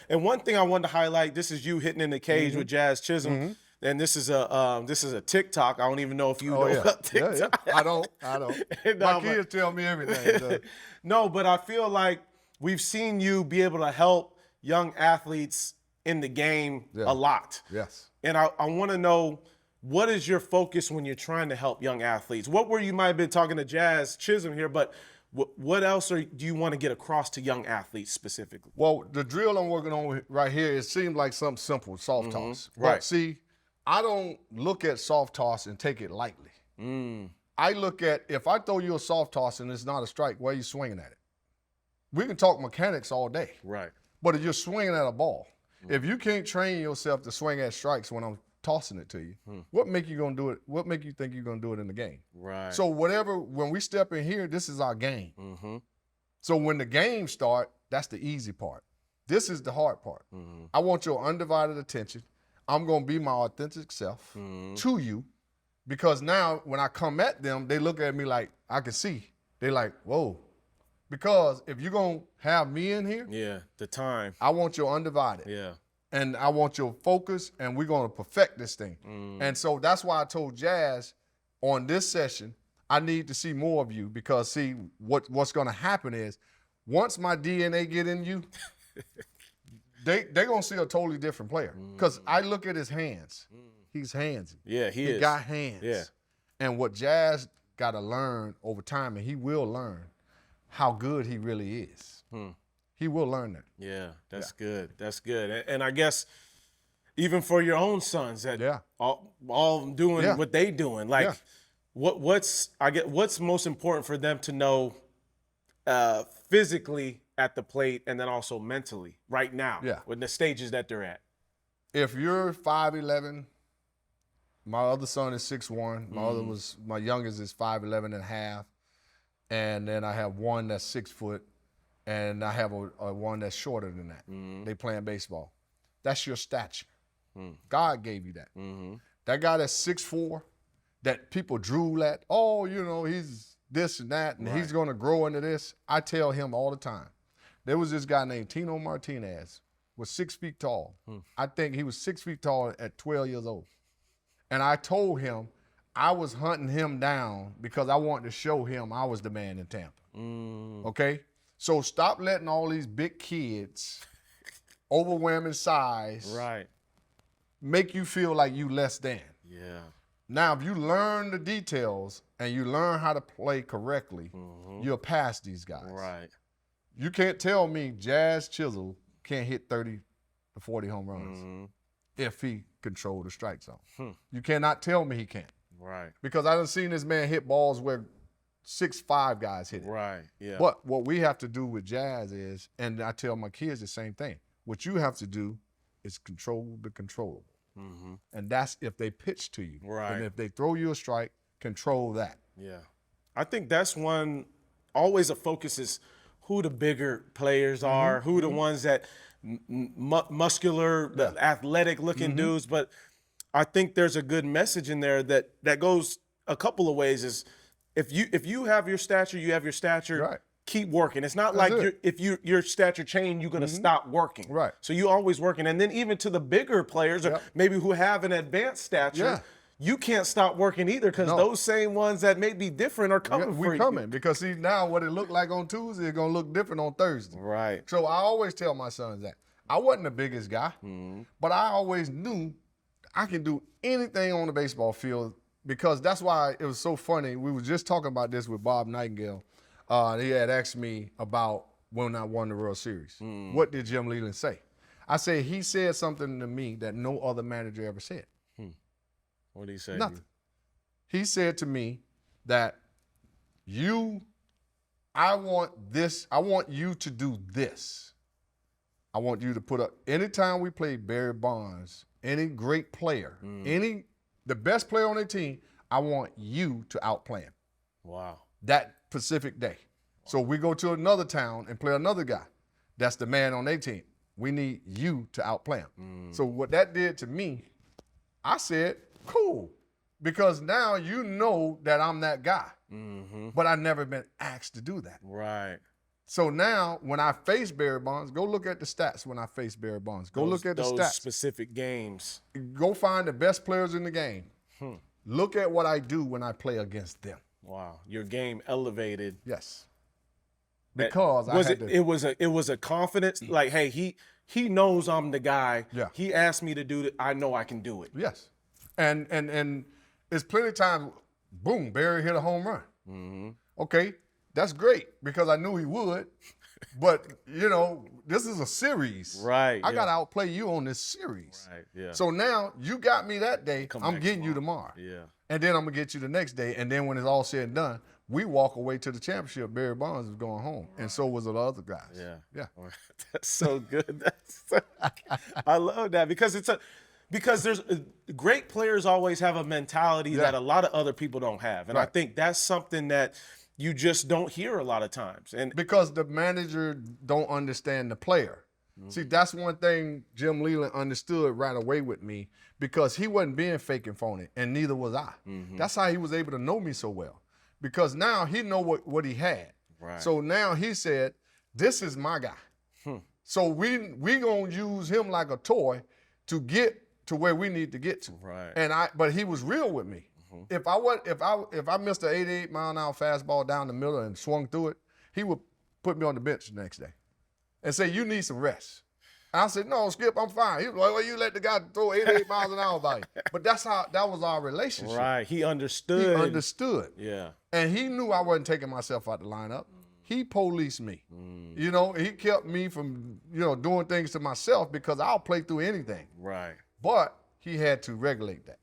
And one thing I wanted to highlight, this is you hitting in the cage with Jazz Chisholm. And this is a TikTok. I don't even know if you know about TikTok. Yeah. I don't. My kids tell me everything. No, but I feel like we've seen you be able to help young athletes in the game a lot. Yes. And I want to know, what is your focus when you're trying to help young athletes? What were you might have been talking to Jazz Chisholm here, but what else do you want to get across to young athletes specifically? Well, the drill I'm working on right here, it seems like something simple, soft toss. Right. But see, I don't look at soft toss and take it lightly. I look at, if I throw you a soft toss and it's not a strike, where are you swinging at it? We can talk mechanics all day. Right. But if you're swinging at a ball, if you can't train yourself to swing at strikes when I'm tossing it to you, what make you gonna do it? What make you think you're gonna do it in the game? Right. So when we step in here, this is our game. So when the game start, that's the easy part. This is the hard part. I want your undivided attention. I'm gonna be my authentic self to you, because now when I come at them, they look at me like I can see. They like, whoa. Because if you're gonna have me in here, the time. I want your undivided. Yeah. And I want your focus, and we're going to perfect this thing. And so that's why I told Jazz on this session, I need to see more of you, because, see, what's going to happen is once my DNA get in you, they're going to see a totally different player. Because I look at his hands. He's handsy. Yeah, he is. He got hands. Yeah. And what Jazz got to learn over time, and he will learn how good he really is. He will learn that. Yeah, that's good. That's good. And I guess even for your own sons that all doing what they doing, like what's most important for them to know physically at the plate, and then also mentally right now with the stages that they're at? If you're 5'11", my other son is 6'1". My youngest is 5'11 and a half. And then I have one that's 6 foot. And I have a one that's shorter than that. They playing baseball. That's your stature. God gave you that. That guy that's 6'4", that people drool at, oh, you know, he's this and that, and he's going to grow into this. I tell him all the time. There was this guy named Tino Martinez, was 6 feet tall. I think he was 6 feet tall at 12 years old. And I told him I was hunting him down because I wanted to show him I was the man in Tampa. Okay? So stop letting all these big kids, overwhelming size, make you feel like you less than. Yeah. Now, if you learn the details and you learn how to play correctly, you'll pass these guys. Right. You can't tell me Jazz Chisholm can't hit 30 to 40 home runs if he controlled the strike zone. You cannot tell me he can't. Right. Because I done seen this man hit balls where 6'5" guys hit it. Right, yeah. But what we have to do with Jazz is, and I tell my kids the same thing, what you have to do is control the controllable. And that's if they pitch to you. Right. And if they throw you a strike, control that. Yeah. I think that's always a focus is who the bigger players are, who the ones that muscular, the athletic-looking dudes. But I think there's a good message in there that goes a couple of ways is, if you have your stature, you have your stature, keep working. It's not like if your stature change, you're going to stop working. Right. So you're always working. And then even to the bigger players, or maybe who have an advanced stature, you can't stop working either, because those same ones that may be different are coming for you. We're coming, because see, now what it looked like on Tuesday is going to look different on Thursday. Right. So I always tell my sons that. I wasn't the biggest guy, but I always knew I can do anything on the baseball field, because that's why it was so funny. We were just talking about this with Bob Nightingale. He had asked me about when I won the World Series. What did Jim Leyland say? I said, he said something to me that no other manager ever said. What did he say? Nothing. He said to me that I want you to do this. I want you to put up, anytime we play Barry Bonds, any great player, the best player on their team, I want you to outplay him. Wow. That specific day. So we go to another town and play another guy. That's the man on their team. We need you to outplay him. So what that did to me, I said, cool. Because now you know that I'm that guy. But I've never been asked to do that. Right. So now, when I face Barry Bonds, go look at the stats when I face Barry Bonds. Go look at the those stats. Specific games. Go find the best players in the game. Look at what I do when I play against them. Wow, your game elevated. Yes. Because I had to. It was a confidence, like, hey, he knows I'm the guy. Yeah. He asked me to do it. I know I can do it. Yes. And there's plenty of times, boom, Barry hit a home run. Mm-hmm. Okay, that's great because I knew he would. But, you know, this is a series. Right. I got to outplay you on this series. Right, yeah. So now you got me that day. I'm getting you tomorrow. Yeah. And then I'm going to get you the next day. And then when it's all said and done, we walk away to the championship. Barry Bonds is going home. Right. And so was the other guys. Yeah. Yeah. That's so good. I love that because there's great players always have a mentality that a lot of other people don't have. And I think that's something that you just don't hear a lot of times. And because the manager don't understand the player. Mm-hmm. See, that's one thing Jim Leyland understood right away with me because he wasn't being fake and phony, and neither was I. Mm-hmm. That's how he was able to know me so well. Because now he know what he had. Right. So now he said, this is my guy. So we gonna use him like a toy to get to where we need to get to. Right. But he was real with me. Mm-hmm. If I missed an 88-mile-an-hour fastball down the middle and swung through it, he would put me on the bench the next day and say, you need some rest. I said, no, Skip, I'm fine. He was like, well, you let the guy throw 88 miles an hour by you. But that was our relationship. Right. He understood. He understood. Yeah. And he knew I wasn't taking myself out the lineup. He policed me. You know, he kept me from, doing things to myself because I'll play through anything. Right. But he had to regulate that.